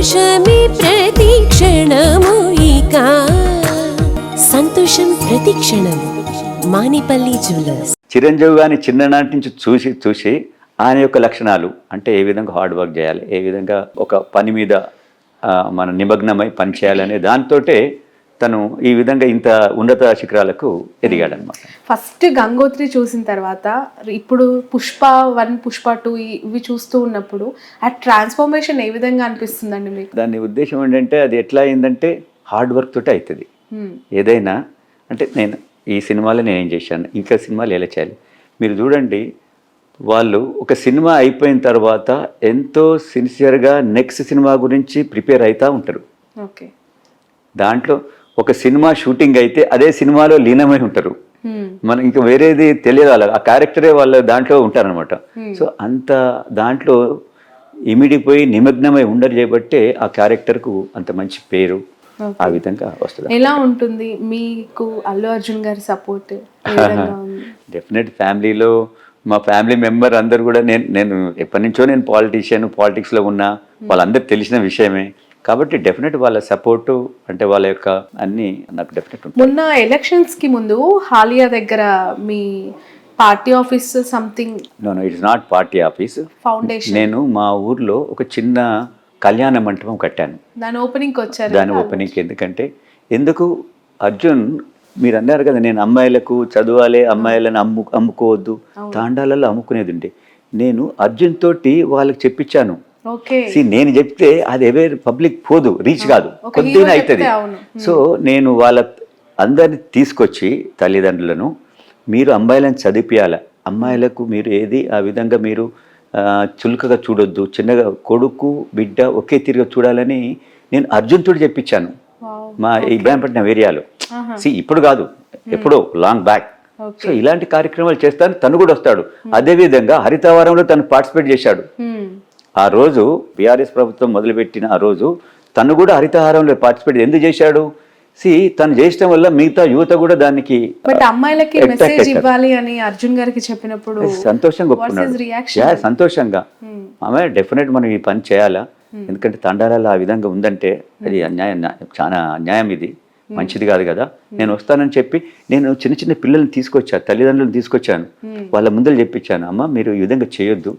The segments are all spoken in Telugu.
సంతోషమే ప్రతి క్షణము ఇక సంతోషం ప్రతి క్షణం మానిపల్లి జ్యువెలర్స్. చిరంజీవి గారిని చిన్ననాటి నుంచి చూసి ఆయన యొక్క లక్షణాలు అంటే ఏ విధంగా హార్డ్ వర్క్ చేయాలి, ఏ విధంగా ఒక పని మీద మన నిమగ్నమై పని చేయాలనే దాంతోటే తను ఈ విధంగా ఇంత ఉన్నత శిఖరాలకు ఎదిగాడనమాట. ఫస్ట్ గంగోత్రి చూసిన తర్వాత ఇప్పుడు పుష్ప 1, పుష్ప 2 ఇవి చూస్తూ ఉన్నప్పుడు ఆ ట్రాన్స్ఫర్మేషన్ ఏ విధంగా అనిపిస్తుందండి మీకు? దాని ఉద్దేశం ఏంటంటే అది ఎట్లా అయిందంటే హార్డ్ వర్క్ తోటి అవుతుంది ఏదైనా. అంటే నేను ఈ సినిమాలో నేనేం చేశాను, ఇంకా సినిమాలు ఎలా చేయాలి. మీరు చూడండి, వాళ్ళు ఒక సినిమా అయిపోయిన తర్వాత ఎంతో సిన్సియర్గా నెక్స్ట్ సినిమా గురించి ప్రిపేర్ అవుతూ ఉంటారు. ఓకే, దాంట్లో ఒక సినిమా షూటింగ్ అయితే అదే సినిమాలో లీనమై ఉంటారు. మనం ఇంకా వేరేది తెలియదు, వాళ్ళ ఆ క్యారెక్టరే వాళ్ళ దాంట్లో ఉంటారనమాట. సో అంత దాంట్లో ఇమిడిపోయి నిమగ్నమై ఉండరు చేయబట్టే ఆ క్యారెక్టర్కు అంత మంచి పేరు ఆ విధంగా వస్తుంది. ఎలా ఉంటుంది మీకు అల్లు అర్జున్ గారి సపోర్ట్? డెఫినెట్ ఫ్యామిలీలో మా ఫ్యామిలీ మెంబర్ అందరు కూడా నేను ఎప్పటి నుంచో నేను పాలిటిక్స్లో ఉన్నా, వాళ్ళందరూ తెలిసిన విషయమే కాబట్టి డెఫినెట్ వాళ్ళ సపోర్టు అంటే వాళ్ళ యొక్క అన్ని నాకు డెఫినెట్ ఉంటుంది. మొన్న ఎలక్షన్స్కి ముందు హాలియా దగ్గర మీ party office something it's not party office, foundation. నేను మా ఊర్లో ఒక చిన్న కళ్యాణ మంటపం కట్టాను. దాని ఓపెనింగ్కి వచ్చారు. దాని ఓపెనింగ్కి ఎందుకు అర్జున్ మీరు అన్నారు కదా, నేను అమ్మాయిలకు చదవాలి, అమ్మాయిలను అమ్ముకోవద్దు, తాండాలలో అమ్ముకునేది ఉండే. నేను అర్జున్ తోటి వాళ్ళకి చెప్పించాను. నేను చెప్తే అది ఎవరి పబ్లిక్ పోదు, రీచ్ కాదు, కొద్దిగా అవుతుంది. సో నేను వాళ్ళ అందరిని తీసుకొచ్చి తల్లిదండ్రులను మీరు అమ్మాయిలను చదివిపియాలి, అమ్మాయిలకు మీరు ఏది ఆ విధంగా మీరు చులకగా చూడొద్దు, చిన్నగా కొడుకు బిడ్డ ఒకే తిరిగి చూడాలని నేను అర్జున్ తోటి చెప్పించాను మా ఇబ్రాహీంపట్నం ఏరియాలో. ఇప్పుడు కాదు, ఎప్పుడో లాంగ్ బ్యాక్. సో ఇలాంటి కార్యక్రమాలు చేస్తాను, తను కూడా వస్తాడు. అదేవిధంగా హరితవారంలో తను పార్టిసిపేట్ చేశాడు. ఆ రోజు బీఆర్ఎస్ ప్రభుత్వం మొదలుపెట్టిన ఆ రోజు తను కూడా హరితహారంలో పార్టిసిపేట్ ఎందుకు చేశాడు? తను చేయడం వల్ల మిగతా యువత కూడా దానికి అమ్మాయిలకి మెసేజ్ ఇవ్వాలి అని అర్జున్ గారికి చెప్పినప్పుడు సంతోషంగా ఒప్పుకున్నాడు. సంతోషంగా ఆమె డెఫినెట్ మనం ఈ పని చేయాలా, ఎందుకంటే తండాలలో ఆ విధంగా ఉందంటే అది అన్యాయం, చాలా అన్యాయం, ఇది మంచిది కాదు కదా. నేను వస్తానని చెప్పి నేను చిన్న చిన్న పిల్లల్ని తీసుకొచ్చాను, తల్లిదండ్రులను తీసుకొచ్చాను, వాళ్ళ ముందర చెప్పించాను, అమ్మ మీరు ఈ విధంగా చేయొద్దు,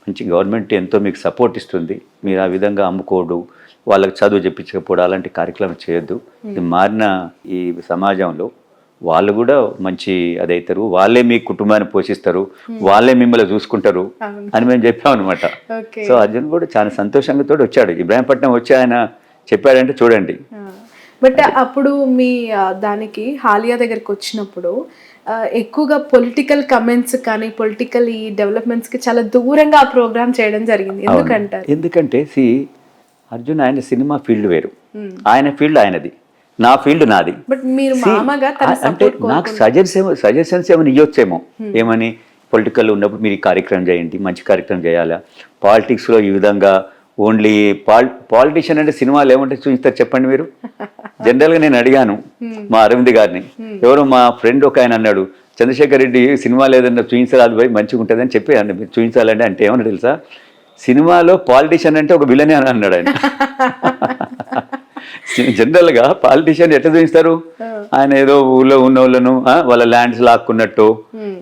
మంచి గవర్నమెంట్ ఎంతో మీకు సపోర్ట్ ఇస్తుంది, మీరు ఆ విధంగా అమ్ముకోడు, వాళ్ళకి చదువు చెప్పించకపోవడం అలాంటి కార్యక్రమం చేయొద్దు. ఇది మారిన ఈ సమాజంలో వాళ్ళు కూడా మంచి అదవుతారు, వాళ్ళే మీ కుటుంబాన్ని పోషిస్తారు, వాళ్ళే మిమ్మల్ని చూసుకుంటారు అని మేము చెప్పాం అనమాట. సో అర్జున్ కూడా చాలా సంతోషంగా తోడు వచ్చాడు. ఇబ్రాహీంపట్నం వచ్చి ఆయన చెప్పాడంటే చూడండి. బట్ అప్పుడు మీ దానికి హాలియా దగ్గరికి వచ్చినప్పుడు ఎక్కువగా పొలిటికల్ కమెంట్స్ కానీ పొలిటికల్ ఈ డెవలప్మెంట్స్కి చాలా దూరంగా ఆ ప్రోగ్రామ్ చేయడం జరిగింది. ఎందుకంటే అర్జున్ ఆయన సినిమా ఫీల్డ్ వేరు, ఆయన ఫీల్డ్ ఆయనది, నా ఫీల్డ్ నాది. బట్ మీరు మామగా అంటే నాకు సజెషన్స్ ఏమైనా ఇవ్వచ్చేమో, ఏమని పొలిటికల్ ఉన్నప్పుడు మీరు ఈ కార్యక్రమం చేయండి, మంచి కార్యక్రమం చేయాలా, పాలిటిక్స్లో ఈ విధంగా ఓన్లీ పాలిటిషియన్ అంటే సినిమాలు ఏమంటే చూపిస్తారు చెప్పండి మీరు. జనరల్గా నేను అడిగాను మా అరవింద్ గారిని, ఎవరో మా ఫ్రెండ్ ఒక ఆయన అన్నాడు, చంద్రశేఖర్ రెడ్డి సినిమాలు ఏదన్నా చూపించాలి పోయి మంచిగా ఉంటుంది అని చెప్పి అన్న మీరు చూపించాలంటే అంటే ఏమన్నా తెలుసా, సినిమాలో పాలిటిషియన్ అంటే ఒక విలనే అని అన్నాడు ఆయన. జనరల్గా పాలిటిషియన్ ఎట్లా చూపిస్తారు, ఆయన ఏదో ఊళ్ళో ఉన్న వాళ్ళను వాళ్ళ ల్యాండ్స్ లాక్కున్నట్టు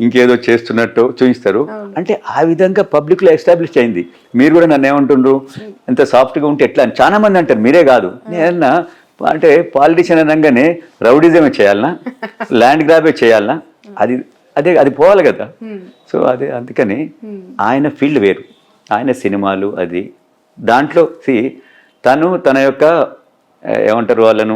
ఇంకేదో చేస్తున్నట్టు చూపిస్తారు. అంటే ఆ విధంగా పబ్లిక్లో ఎస్టాబ్లిష్ అయింది. మీరు కూడా నన్ను ఏమంటుండ్రు, ఎంత సాఫ్ట్గా ఉంటే ఎట్లా అని చాలా మంది అంటారు, మీరే కాదు. నేనన్నా అంటే పాలిటిషియన్ అనగానే రౌడిజమే చేయాలనా, ల్యాండ్ గ్రాబే చేయాలనా, అది పోవాలి కదా. సో అందుకని ఆయన ఫీల్డ్ వేరు, ఆయన సినిమాలు అది దాంట్లో తన యొక్క ఏమంటారు వాళ్ళను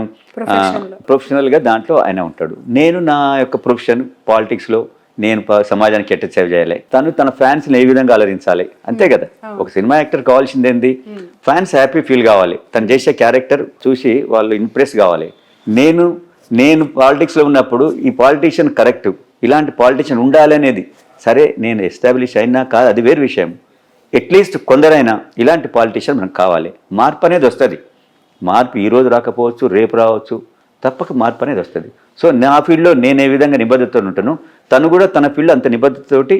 ప్రొఫెషనల్గా దాంట్లో ఆయన ఉంటాడు. నేను నా యొక్క ప్రొఫెషన్ పాలిటిక్స్లో నేను సమాజానికి ఎట్ట సేవ చేయాలి, తన ఫ్యాన్స్ని ఏ విధంగా అలరించాలి, అంతే కదా. ఒక సినిమా యాక్టర్ కావాల్సింది ఏంది, ఫ్యాన్స్ హ్యాపీ ఫీల్ కావాలి, తను చేసే క్యారెక్టర్ చూసి వాళ్ళు ఇంప్రెస్ కావాలి. నేను పాలిటిక్స్లో ఉన్నప్పుడు ఈ పాలిటిషియన్ కరెక్ట్, ఇలాంటి పాలిటిషియన్ ఉండాలి అనేది, సరే నేను ఎస్టాబ్లిష్ అయినా కాదు అది వేరు విషయం, అట్లీస్ట్ కొందరైనా ఇలాంటి పాలిటిషియన్ మనకు కావాలి. మార్పు అనేది వస్తుంది, మార్పు ఈరోజు రాకపోవచ్చు, రేపు రావచ్చు, తప్పక మార్పు అనేది వస్తుంది. సో నా ఫీల్డ్లో నేను ఏ విధంగా నిబద్ధతతో ఉంటానో తను కూడా తన ఫీల్డ్ అంత నిబద్ధతతోటి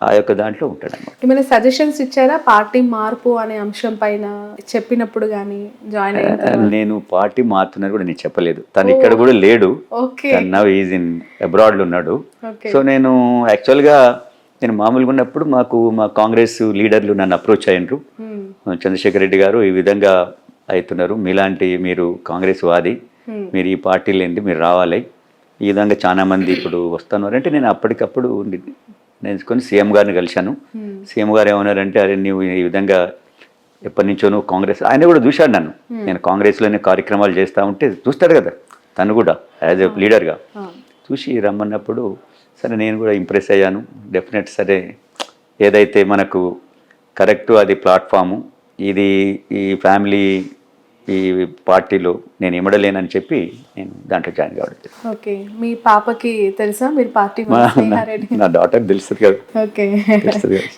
ఆ యొక్క దాంట్లో ఉంటాడు అన్నమాట. ఏమైనా సజెషన్స్ ఇచ్చారా పార్టీ మార్పు అనే అంశం పైన చెప్పినప్పుడు కానీ జాయిన్ అయిన తర్వాత? నేను పార్టీ మారుతున్నది కూడా నేను చెప్పలేదు. తను ఇక్కడ కూడా లేడు. ఓకే. తను నవ్ ఈజ్ ఇన్ అబ్రాడ్లో ఉన్నాడు. ఓకే. సో నేను యాక్చువల్గా నేను మామూలుగా ఉన్నప్పుడు మా కాంగ్రెస్ లీడర్లు నన్ను అప్రోచ్ అయ్యిండ్రు. చంద్రశేఖర్ రెడ్డి గారు ఈ విధంగా అవుతున్నారు, మీలాంటి మీరు కాంగ్రెస్ వాది, మీరు ఈ పార్టీలు ఏంటి, మీరు రావాలి, ఈ విధంగా చాలా మంది ఇప్పుడు వస్తున్నారు అంటే నేను అప్పటికప్పుడు నేర్చుకొని సీఎం గారిని కలిశాను. సీఎం గారు ఏమన్నారంటే, అరే నువ్వు ఈ విధంగా ఎప్పటి నుంచో నువ్వు కాంగ్రెస్, ఆయన కూడా చూశాడు నన్ను, నేను కాంగ్రెస్లోనే కార్యక్రమాలు చేస్తూ ఉంటే చూస్తాడు కదా తను కూడా యాజ్ ఎ లీడర్గా, చూసి రమ్మన్నప్పుడు సరే నేను కూడా ఇంప్రెస్ అయ్యాను. డెఫినెట్ సరే ఏదైతే మనకు కరెక్టు అది ప్లాట్ఫాము, ఇది ఈ ఫ్యామిలీ ఈ పార్టీలో నేను ఇమ్మడలేనని చెప్పి నేను దాంట్లో జాయిన్ కావడం. ఓకే. మీ పాపకి తెలుసా మీరు పార్టీ? నా డాటర్ తెలుస్తుంది కదా. ఓకే.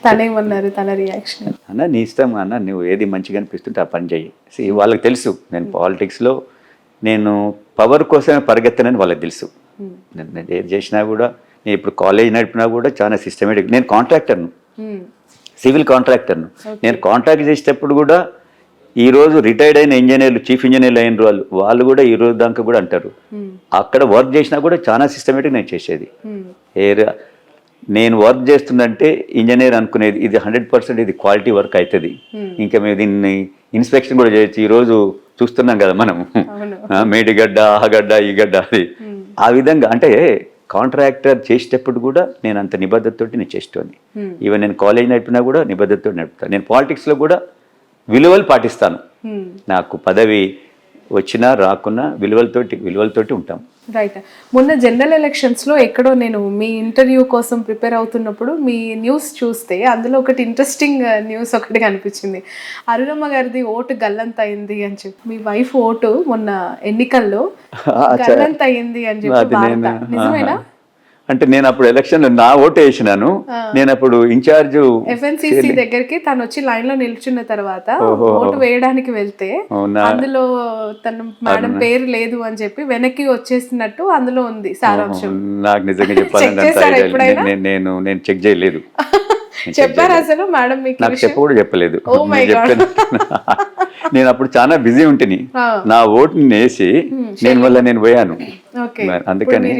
తనేమన్నారు, తన రియాక్షన్? అన్న నీ ఇష్టం అన్న, నువ్వు ఏది మంచిగా అనిపిస్తుంటే ఆ పని చెయ్యి. వాళ్ళకి తెలుసు నేను పాలిటిక్స్లో నేను పవర్ కోసమే పరిగెత్తనని వాళ్ళకి తెలుసు. నేను ఏది చేసినా కూడా, నేను ఇప్పుడు కాలేజ్ నడిపినా కూడా చాలా సిస్టమేటిక్. నేను కాంట్రాక్టర్ను, సివిల్ కాంట్రాక్టర్ను. నేను కాంట్రాక్ట్ చేసేటప్పుడు కూడా ఈరోజు రిటైర్డ్ అయిన ఇంజనీర్లు, చీఫ్ ఇంజనీర్లు అయిన వాళ్ళు కూడా ఈ రోజు దాకా కూడా అంటారు, అక్కడ వర్క్ చేసినా కూడా చాలా సిస్టమేటిక్ నేను చేసేది. నేను వర్క్ చేస్తుందంటే ఇంజనీర్ అనుకునేది ఇది 100% ఇది క్వాలిటీ వర్క్ అవుతుంది, ఇంకా మేము దీన్ని ఇన్స్పెక్షన్ కూడా చేయొచ్చు. ఈరోజు చూస్తున్నాం కదా మనం, మేడిగడ్డ, ఆ గడ్డ, ఈ గడ్డ, అది ఆ విధంగా. అంటే కాంట్రాక్టర్ చేసేటప్పుడు కూడా నేను అంత నిబద్ధతతోటి నేను చేసేవాడిని. ఈవెన్ నేను కాలేజ్ నడిపినా కూడా నిబద్ధతతో నడుపుతాను. నేను పాలిటిక్స్లో కూడా విలువలు పాటిస్తాను. నాకు పదవి వచ్చినా రాకున్నా విలువలతోటి ఉంటాం. రైట్. మొన్న జనరల్ ఎలక్షన్స్లో ఎక్కడో నేను మీ ఇంటర్వ్యూ కోసం ప్రిపేర్ అవుతున్నప్పుడు మీ న్యూస్ చూస్తే అందులో ఒకటి ఇంట్రెస్టింగ్ న్యూస్ ఒకటి కనిపించింది. అరుణమ్మ గారిది ఓటు గల్లంత అయింది అని చెప్పి, మీ వైఫ్ ఓటు మొన్న ఎన్నికల్లో గల్లంత అయింది అని చెప్పి వార్త. నిజమేనా? అంటే నేను అప్పుడు ఎలక్షన్ నా ఓటు వేసినాను. నేను అప్పుడు ఇన్ఛార్జ్ FNCC దగ్గరికి తను వచ్చి లైన్ లో నిల్చున్న తర్వాత ఓటు వేయడానికి వెళ్తే అందులో తన మేడం పేరు లేదు అని చెప్పి వెనక్కి వచ్చేసినట్టు అందులో ఉంది సారాంశం. నాకు నిజంగా చెప్పాలంటే నేను చెక్ చేయలేదు. చెప్పారు అసలు మేడం మీకు? నాకు చెప్ప చెప్పలేదు. నేను అప్పుడు చాలా బిజీ ఉంటుంది, నా ఓటుని వేసి నేను పోయాను. అందుకని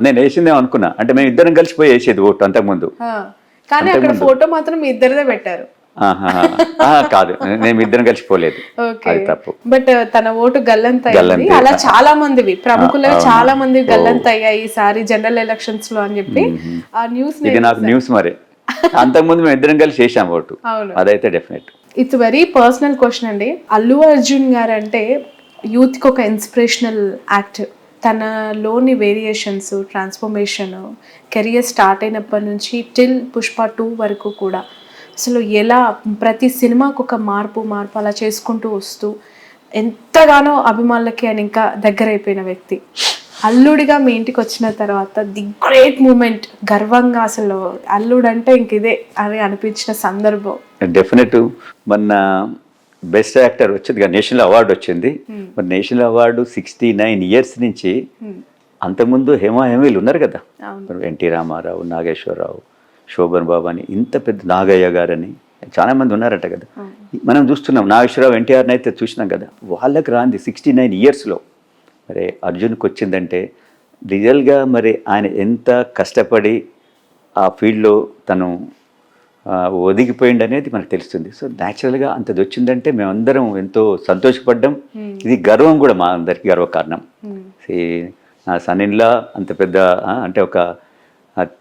నేను వేసిందేమో అనుకున్నా. అంటే మేము ఇద్దరం కలిసిపోయి వేసేది ఓటు అంతకుముందు. కానీ అక్కడ ఫోటో మాత్రం మీ ఇద్దరిదే పెట్టారు. కాదు, నేను ఇద్దరం కలిసిపోలేదు, అది తప్పు. బట్ తన ఓటు గల్లంత అయింది. అలా చాలా మందివి ప్రముఖులు చాలా మంది గల్లంత అయ్యాయి ఈసారి జనరల్ ఎలక్షన్స్ లో అని చెప్పి ఆ న్యూస్. ఇది నాకు న్యూస్ మరి. అంతకుముందు మేము ఇద్దరం కలిసి చేసాం ఓటు, అదైతే definite. It's very personal question అండి. అల్లు అర్జున్ గారు అంటే యూత్ కి ఒక ఇన్స్పిరేషనల్ యాక్టర్. తనలోని వేరియేషన్స్, ట్రాన్స్ఫర్మేషన్, కెరియర్ స్టార్ట్ అయినప్పటి నుంచి టిల్ పుష్ప 2 వరకు కూడా అసలు ఎలా ప్రతి సినిమాకు ఒక మార్పు అలా చేసుకుంటూ వస్తూ ఎంతగానో అభిమానులకి ఆయన ఇంకా దగ్గర అయిపోయిన వ్యక్తి. అల్లుడిగా మీ ఇంటికి వచ్చిన తర్వాత ది గ్రేట్ మూమెంట్, గర్వంగా అసలు అల్లుడు అంటే ఇంక ఇదే అని అనిపించిన సందర్భం? డెఫినెట్. మొన్న బెస్ట్ యాక్టర్ వచ్చింది కదా, నేషనల్ అవార్డు వచ్చింది. మరి నేషనల్ అవార్డు 69 ఇయర్స్ నుంచి, అంతకుముందు హేమీలు ఉన్నారు కదా, ఎన్టీ రామారావు, నాగేశ్వరరావు, శోభన్ బాబు అని, ఇంత పెద్ద నాగయ్య గారని చాలా మంది ఉన్నారట కదా. మనం చూస్తున్నాం నాగేశ్వరరావు, ఎన్టీఆర్ని అయితే చూసినాం కదా. వాళ్ళకి రాంది 69 ఇయర్స్లో మరి అర్జున్కి వచ్చిందంటే రియల్గా మరి ఆయన ఎంత కష్టపడి ఆ ఫీల్డ్లో తను ఒదిగిపోయింది అనేది మనకు తెలుస్తుంది. సో న్యాచురల్గా అంతది వచ్చిందంటే మేమందరం ఎంతో సంతోషపడ్డాం. ఇది గర్వం కూడా, మా అందరికీ గర్వకారణం. నా సన్నిన్లా అంత పెద్ద అంటే ఒక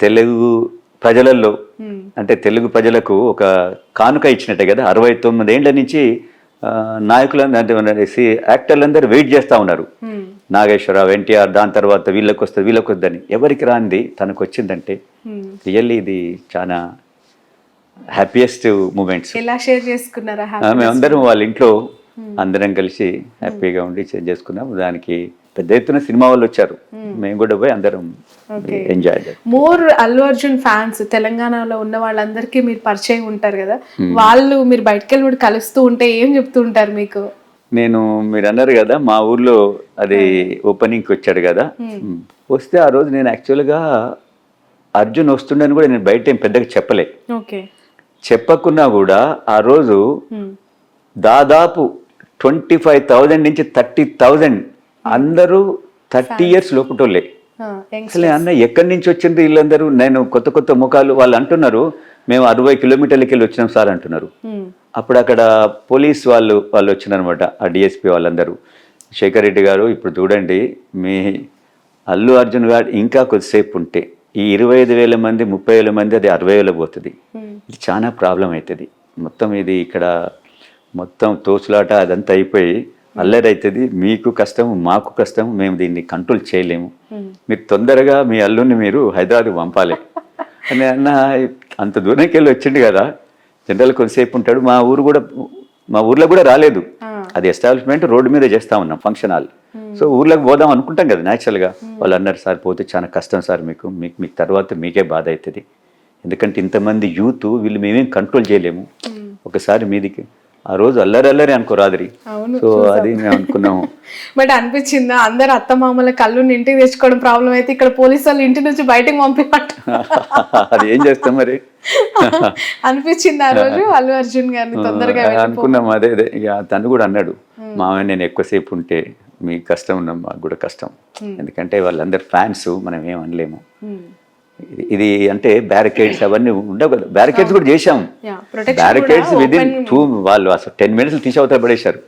తెలుగు ప్రజలలో, అంటే తెలుగు ప్రజలకు ఒక కానుక ఇచ్చినట్టే కదా. 69 ఏళ్ల నుంచి నాయకులందరూ అంటే యాక్టర్లందరూ వెయిట్ చేస్తూ ఉన్నారు. నాగేశ్వరరావు, ఎన్టీఆర్, దాని తర్వాత వీళ్ళకి వద్దని. ఎవరికి రాంది తనకు వచ్చిందంటే రియల్లీ ఇది చాలా హ్యాపీయెస్ట్ మూమెంట్స్. ఎలా షేర్ చేసుకున్నారా? మేమందరం వాళ్ళ ఇంట్లో అందరం కలిసి హ్యాపీగా ఉండి షేర్ చేసుకున్నాం. దానికి పెద్ద ఎత్తున సినిమా వాళ్ళు వచ్చారు, మేము కూడా పోయి అందరం ఎంజాయ్ చేయాలి. మోర్ అల్లు అర్జున్ ఫ్యాన్స్ తెలంగాణలో ఉన్న వాళ్ళందరికీ మీరు పరిచయం ఉంటారు కదా, వాళ్ళు మీరు బయటకు వెళ్ళి కలుస్తూ ఉంటే ఏం చెప్తూ ఉంటారు మీకు? మీరు అన్నారు కదా మా ఊర్లో అది ఓపెనింగ్కి వచ్చాడు కదా, వస్తే ఆ రోజు నేను యాక్చువల్గా అర్జున్ వస్తుండని కూడా నేను బయట ఏం పెద్దగా చెప్పలే. ఓకే. చెప్పకున్నా కూడా ఆ రోజు దాదాపు 25,000 నుంచి 30,000 అందరూ 30 years లోపుటోళ్ళే. అసలు అన్న ఎక్కడి నుంచి వచ్చింది వీళ్ళందరూ? నేను కొత్త కొత్త ముఖాలు. వాళ్ళు అంటున్నారు మేము 60 కిలోమీటర్లకి వెళ్ళి వచ్చినాం సార్ అంటున్నారు. అప్పుడు అక్కడ పోలీస్ వాళ్ళు వచ్చినారనమాట, ఆ డిఎస్పీ వాళ్ళందరూ. శేఖర్ రెడ్డి గారు ఇప్పుడు చూడండి, మీ అల్లు అర్జున్ గారు ఇంకా కొద్దిసేపు ఉంటే ఈ 25,000 మంది 30,000 మంది అది 60,000 పోతుంది. ఇది చాలా ప్రాబ్లం అవుతుంది. మొత్తం ఇది ఇక్కడ మొత్తం తోచులాట అదంతా అయిపోయి అల్లరి అవుతుంది. మీకు కష్టం, మాకు కష్టం, మేము దీన్ని కంట్రోల్ చేయలేము. మీరు తొందరగా మీ అల్లుని మీరు హైదరాబాద్కి పంపాలి అని అన్న. అంత దూరంకి వెళ్ళి వచ్చిండు కదా, జనరల్ కొద్దిసేపు ఉంటాడు. మా ఊర్లో కూడా రాలేదు. అది ఎస్టాబ్లిష్మెంట్ రోడ్డు మీద చేస్తా ఉన్నాం, ఫంక్షన్ హాల్. సో ఊర్లోకి పోదాం అనుకుంటాం కదా న్యాచురల్గా. వాళ్ళు అన్నారు సార్ పోతే చాలా కష్టం సార్, మీకు తర్వాత మీకే బాధ అవుతుంది. ఎందుకంటే ఇంతమంది యూత్ వీళ్ళు మేమేం కంట్రోల్ చేయలేము. ఒకసారి మీదికి ఆ రోజు అల్లరి అనుకో రాత్రి. సో అది మేము అనుకున్నాము. బట్ అనిపించిందా అందరు అత్తమామల కళ్ళు ఇంటికి తెచ్చుకోవడం ప్రాబ్లం అయితే ఇక్కడ పోలీసు వాళ్ళు ఇంటి నుంచి బయటకు పంపినట్టు అది ఏం చేస్తాం మరి అనిపించింది ఆ రోజు అల్లు అర్జున్ గారిని తొందరగా అనుకున్నాం. అదే ఇక తను కూడా అన్నాడు, మామయ్య నేను ఎక్కువసేపు ఉంటే మీకు కష్టం ఉన్నాం, మాకు కూడా కష్టం. ఎందుకంటే వాళ్ళందరు ఫ్యాన్స్, మనం ఏం అనలేము. ఇది అంటే బ్యారికేడ్స్ అవన్నీ ఉండవు కదా. బ్యారికేడ్స్ కూడా చేశాము. బ్యారికేడ్స్ విదిన్ 2 వాళ్ళు అసలు 10 minutes తీసి అవతల పడేశారు.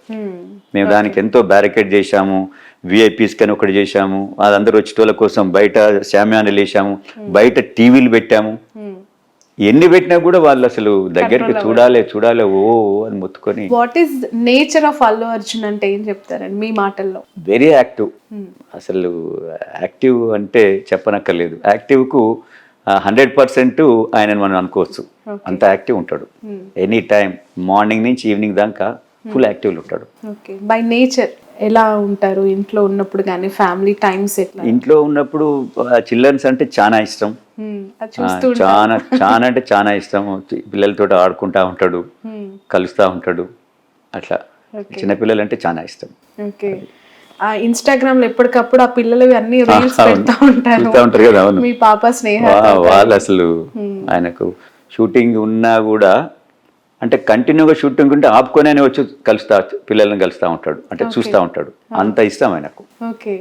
మేము దానికి ఎంతో బ్యారికేడ్ చేశాము. విఐపీస్ కని ఒకటి చేశాము. అదందరూ వచ్చేటోళ్ళ కోసం బయట శామ్యానాలు వేసాము, బయట టీవీలు పెట్టాము. ఎన్ని పెట్టినా కూడా వాళ్ళు అసలు దగ్గరికి చూడాలి ఓ అని మొత్తుకొని. What is nature of Allu Arjun అంటే ఏం చెప్తారండి మీ మాటల్లో? Very active. అసలు యాక్టివ్ అంటే చెప్పనక్కర్లేదు. యాక్టివ్కు 100% ఆయనను మనం అనుకోవచ్చు. అంత యాక్టివ్ ఉంటాడు. ఎనీ టైం మార్నింగ్ నుంచి ఈవినింగ్ దాకా ఫుల్ యాక్టివ్లో ఉంటాడు. ఓకే. బై నేచర్ ఎలా ఉంటారు ఇంట్లో ఉన్నప్పుడు కానీ ఫ్యామిలీ టైమ్స్ ఎట్లా? ఇంట్లో ఉన్నప్పుడు చిల్డ్రన్స్ అంటే చాలా ఇష్టం. చాలా అంటే చాలా ఇష్టం. పిల్లలతో ఆడుకుంటా ఉంటాడు, కలుస్తూ ఉంటాడు. అట్లా చిన్నపిల్లలు అంటే చాలా ఇష్టం. ఓకే. ఇన్స్టాగ్రామ్ లో ఎప్పటికప్పుడు ఆ పిల్లలు అన్ని రీల్స్ పెడతా ఉంటారు కదా. అవును, మీ పాప స్నేహ వాళ్ళు అసలు ఆయనకు షూటింగ్ ఉన్నా కూడా అంటే కంటిన్యూగా షూటింగ్ ఉంటే ఆపుకొని అని వచ్చి పిల్లల్ని కలుస్తూ ఉంటాడు, అంటే చూస్తూ ఉంటాడు. అంత ఇష్టం ఆయనకు. Okay.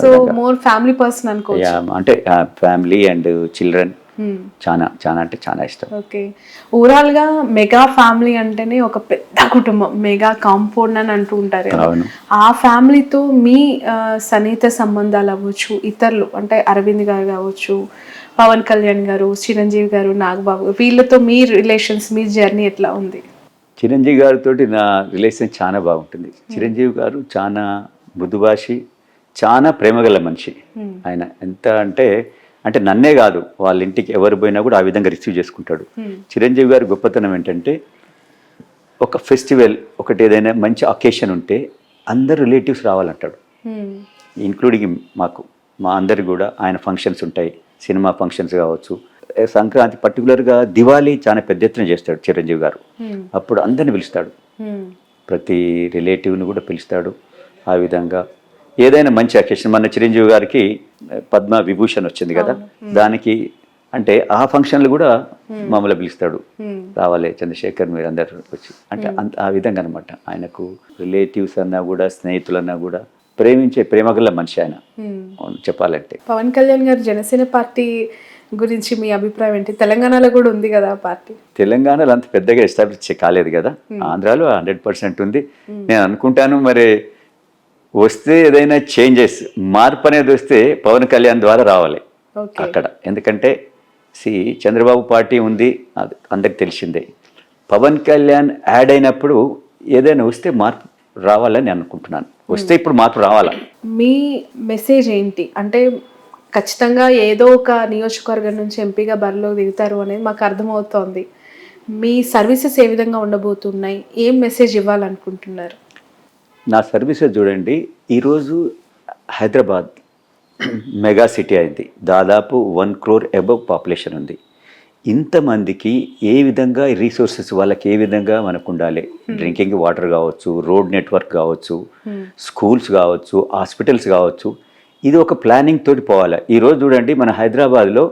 So more family person అనుకోవచ్చు. అంటే ఫ్యామిలీ అండ్ చిల్డ్రన్ చాలా అంటే చాలా ఇష్టం. ఓకే. ఓవరాల్ గా మెగా ఫ్యామిలీ అంటేనే ఒక పెద్ద కుటుంబం, మెగా కాంపౌండ్ అని అంటూ ఉంటారు. ఆ ఫ్యామిలీతో మీ సన్నిహిత సంబంధాలు అవ్వచ్చు, ఇతరులు అంటే అరవింద్ గారు కావచ్చు, పవన్ కళ్యాణ్ గారు, చిరంజీవి గారు, నాగబాబు, వీళ్ళతో మీ రిలేషన్స్, మీ జర్నీ ఎట్లా ఉంది? చిరంజీవి గారితో నా రిలేషన్ చాలా బాగుంటుంది. చిరంజీవి గారు చాలా మృదుభాషి, చాలా ప్రేమగల మనిషి. ఆయన ఎంత అంటే నన్నే కాదు, వాళ్ళ ఇంటికి ఎవరు పోయినా కూడా ఆ విధంగా రిసీవ్ చేసుకుంటాడు. చిరంజీవి గారి గొప్పతనం ఏంటంటే ఒక ఫెస్టివల్, ఒకటి ఏదైనా మంచి అకేషన్ ఉంటే అందరు రిలేటివ్స్ రావాలంటాడు, ఇంక్లూడింగ్ మా అందరికి కూడా. ఆయన ఫంక్షన్స్ ఉంటాయి, సినిమా ఫంక్షన్స్ కావచ్చు, సంక్రాంతి, పర్టికులర్గా దివాళీ చాలా పెద్ద ఎత్తున చేస్తాడు చిరంజీవి గారు. అప్పుడు అందరిని పిలుస్తాడు, ప్రతి రిలేటివ్ని కూడా పిలుస్తాడు. ఆ విధంగా ఏదైనా మంచి అకేషన్, మన చిరంజీవి గారికి పద్మ విభూషణ్ వచ్చింది కదా, దానికి అంటే ఆ ఫంక్షన్లు కూడా మమ్మల్ని పిలుస్తాడు, రావాలి చంద్రశేఖర్ మీరు అందరు వచ్చి, అంటే ఆ విధంగా అనమాట. ఆయనకు రిలేటివ్స్ అన్నా కూడా, స్నేహితులన్నా కూడా ప్రేమించే ప్రేమగల మనిషి ఆయన చెప్పాలంటే. పవన్ కళ్యాణ్ గారు జనసేన పార్టీ గురించి మీ అభిప్రాయం ఏంటి? తెలంగాణలో కూడా ఉంది కదా ఆ పార్టీ. తెలంగాణలో అంత పెద్దగా ఎస్టాబ్లిష్ కాలేదు కదా, ఆంధ్రాలో 100% ఉంది. నేను అనుకుంటాను మరి వస్తే ఏదైనా చేంజెస్, మార్పు అనేది వస్తే పవన్ కళ్యాణ్ ద్వారా రావాలి అక్కడ. ఎందుకంటే చంద్రబాబు పార్టీ ఉంది, అందరికి తెలిసిందే. పవన్ కళ్యాణ్ యాడ్ అయినప్పుడు ఏదైనా వస్తే మార్పు రావాలని అనుకుంటున్నాను. వస్తే ఇప్పుడు మార్పు రావాలా? మీ మెసేజ్ ఏంటి అంటే ఖచ్చితంగా ఏదో ఒక నియోజకవర్గం నుంచి ఎంపీగా బరిలో దిగుతారు అనేది మాకు అర్థమవుతోంది. మీ సర్వీసెస్ ఏ విధంగా ఉండబోతున్నాయి, ఏం మెసేజ్ ఇవ్వాలనుకుంటున్నారు? నా సర్వీసెస్ చూడండి, ఈరోజు హైదరాబాద్ మెగా సిటీ అయింది, దాదాపు 1 crore అబవ్ పాపులేషన్ ఉంది. ఇంతమందికి ఏ విధంగా రీసోర్సెస్ వాళ్ళకి ఏ విధంగా మనకు ఉండాలి, డ్రింకింగ్ వాటర్ కావచ్చు, రోడ్ నెట్వర్క్ కావచ్చు, స్కూల్స్ కావచ్చు, హాస్పిటల్స్ కావచ్చు, ఇది ఒక ప్లానింగ్ తోటి పోవాలి. ఈరోజు చూడండి మన హైదరాబాద్లో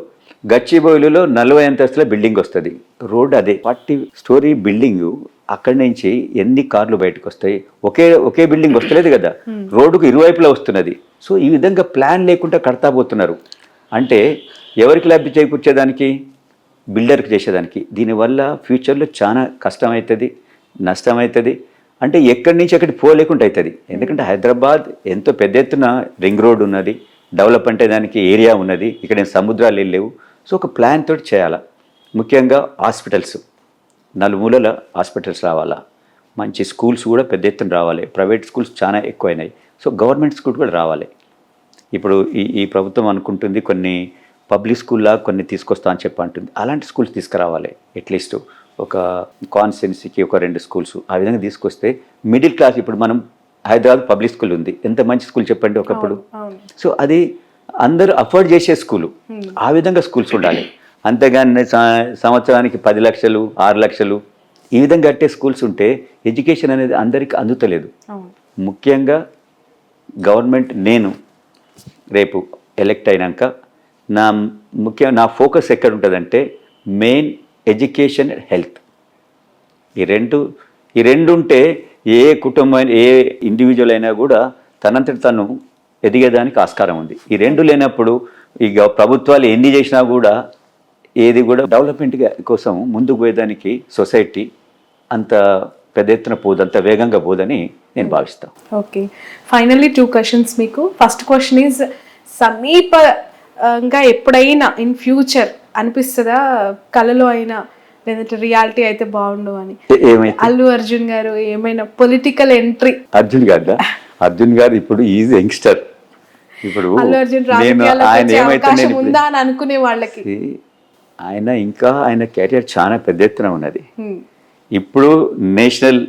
గచ్చిబౌలిలో 40 అంతస్తుల బిల్డింగ్ వస్తుంది, రోడ్ అదే 40 స్టోరీ బిల్డింగ్. అక్కడి నుంచి ఎన్ని కార్లు బయటకు వస్తాయి? ఒకే బిల్డింగ్ వస్తలేదు కదా, రోడ్డుకు ఇరువైపులా వస్తున్నది. సో ఈ విధంగా ప్లాన్ లేకుండా కడతా పోతున్నారు. అంటే ఎవరికి లబ్ధి చేకూర్చేదానికి? బిల్డర్కి చేసేదానికి. దీనివల్ల ఫ్యూచర్లో చాలా కష్టమవుతుంది, నష్టమవుతుంది. అంటే ఎక్కడి నుంచి ఎక్కడికి పోలేకుండా అవుతుంది. ఎందుకంటే హైదరాబాద్ ఎంతో పెద్ద ఎత్తున రింగ్ రోడ్ ఉన్నది, డెవలప్మెంట్ దానికి ఏరియా ఉన్నది, ఇక్కడ సముద్రాలు లేవు. సో ఒక ప్లాన్ తోటి చేయాలా. ముఖ్యంగా హాస్పిటల్స్, నలుమూలల హాస్పిటల్స్ రావాలా, మంచి స్కూల్స్ కూడా పెద్ద ఎత్తున రావాలి. ప్రైవేట్ స్కూల్స్ చాలా ఎక్కువైనాయి. సో గవర్నమెంట్ స్కూల్ కూడా రావాలి. ఇప్పుడు ఈ ప్రభుత్వం అనుకుంటుంది కొన్ని పబ్లిక్ స్కూల్లా కొన్ని తీసుకొస్తా అని చెప్పి అంటుంది. అలాంటి స్కూల్స్ తీసుకురావాలి. అట్లీస్ట్ ఒక కాన్స్టిట్యున్సీకి ఒక 2 స్కూల్స్ ఆ విధంగా తీసుకొస్తే మిడిల్ క్లాస్, ఇప్పుడు మనం హైదరాబాద్ పబ్లిక్ స్కూల్ ఉంది, ఎంత మంచి స్కూల్ చెప్పండి ఒకప్పుడు. సో అది అందరూ అఫోర్డ్ చేసే స్కూలు, ఆ విధంగా స్కూల్స్ ఉండాలి. అంతేగాని సంవత్సరానికి 10 లక్షలు 6 లక్షలు ఈ విధంగా కట్టే స్కూల్స్ ఉంటే ఎడ్యుకేషన్ అనేది అందరికీ అందుతలేదు. ముఖ్యంగా గవర్నమెంట్, నేను రేపు ఎలక్ట్ అయినాక నా ఫోకస్ ఎక్కడ ఉంటుందంటే మెయిన్ ఎడ్యుకేషన్, హెల్త్. ఈ రెండు ఉంటే ఏ కుటుంబం, ఏ ఇండివిజువల్ అయినా కూడా తనంతటి తను ఎదిగేదానికి ఆస్కారం ఉంది. ఈ రెండు లేనప్పుడు ఇక ప్రభుత్వాలు ఎన్ని చేసినా కూడా ఏది కూడా డెవలప్మెంట్ కోసం ముందుకు పోయేదానికి సొసైటీ అంత పెద్ద ఎత్తున పోదు, అంత వేగంగా పోదని నేను భావిస్తాను. ఓకే, ఫైనల్లీ 2 క్వశ్చన్స్ మీకు. ఫస్ట్ క్వశ్చన్ ఈజ్, సమీపంగా ఎప్పుడైనా ఇన్ ఫ్యూచర్ అనిపిస్తుందా, కళలో అయినా లేదంటే రియాలిటీ అయితే బాగుండు అని, అల్లు అర్జున్ గారు ఏమైనా పొలిటికల్ ఎంట్రీ? అర్జున్ గారు ఇప్పుడు ఈజ్ యంగ్స్టర్. ఇప్పుడు అల్లు అర్జున్ రాజకీయాల్లో ఉందా అని అనుకునే వాళ్ళకి ఆయన కెరియర్ చాలా పెద్ద ఎత్తున ఉన్నది. ఇప్పుడు నేషనల్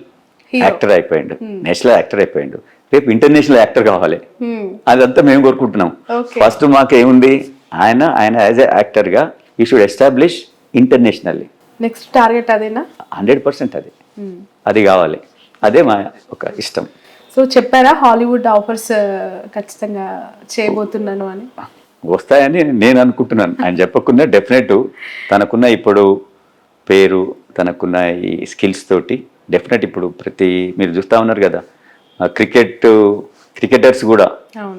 యాక్టర్ అయిపోయిండు, రేపు ఇంటర్నేషనల్ యాక్టర్ కావాలి. అదంతా మేము కోరుకుంటున్నాం. ఫస్ట్ మాకేముంది, ఆయన యాజ్ ఎ యాక్టర్గా ఈ should establish internationally. Next target అదేనా? 100% అది కావాలి. అదే మా ఒక ఇష్టం. సో చెప్పారా హాలీవుడ్ ఆఫర్స్ ఖచ్చితంగా చేయబోతున్నాను అని? వస్తాయని నేను అనుకుంటున్నాను. ఆయన చెప్పకుండా డెఫినెట్ తనకున్న ఇప్పుడు పేరు, తనకున్న ఈ స్కిల్స్ తోటి డెఫినెట్ ఇప్పుడు మీరు చూస్తూ ఉన్నారు కదా, క్రికెటర్స్ కూడా,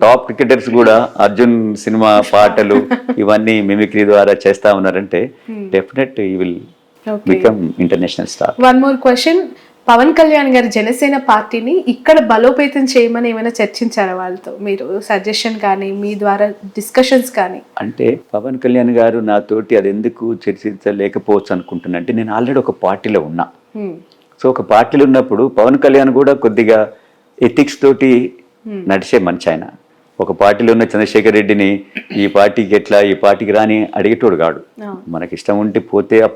టాప్ క్రికెటర్స్ కూడా అర్జున్ సినిమా పాటలు ఇవన్నీ మిమిక్రీ ద్వారా చేస్తా ఉన్నారంటే definite he will become international star. One more question, Pawan Kalyan garu Janasena పార్టీని ఇక్కడ బలోపేతం చేయమని ఏమైనా చర్చించారా వాళ్ళతో? మీరు సజెషన్ కానీ మీ ద్వారా డిస్కషన్స్ కానీ? అంటే పవన్ కళ్యాణ్ గారు నాతోటి అది ఎందుకు చర్చించలేకపోవచ్చు అనుకుంటున్నా అంటే, నేను ఆల్రెడీ ఒక పార్టీలో ఉన్నా. సో ఒక పార్టీలో ఉన్నప్పుడు పవన్ కళ్యాణ్ కూడా కొద్దిగా ఎథిక్స్ తోటి నడిచే మంచి. ఆయన ఒక పార్టీలో ఉన్న చంద్రశేఖర్ రెడ్డిని ఈ పార్టీకి ఎట్లా, ఈ పార్టీకి రాని అడిగేటోడు కాడు. మనకి ఇష్టం ఉంటే పోతే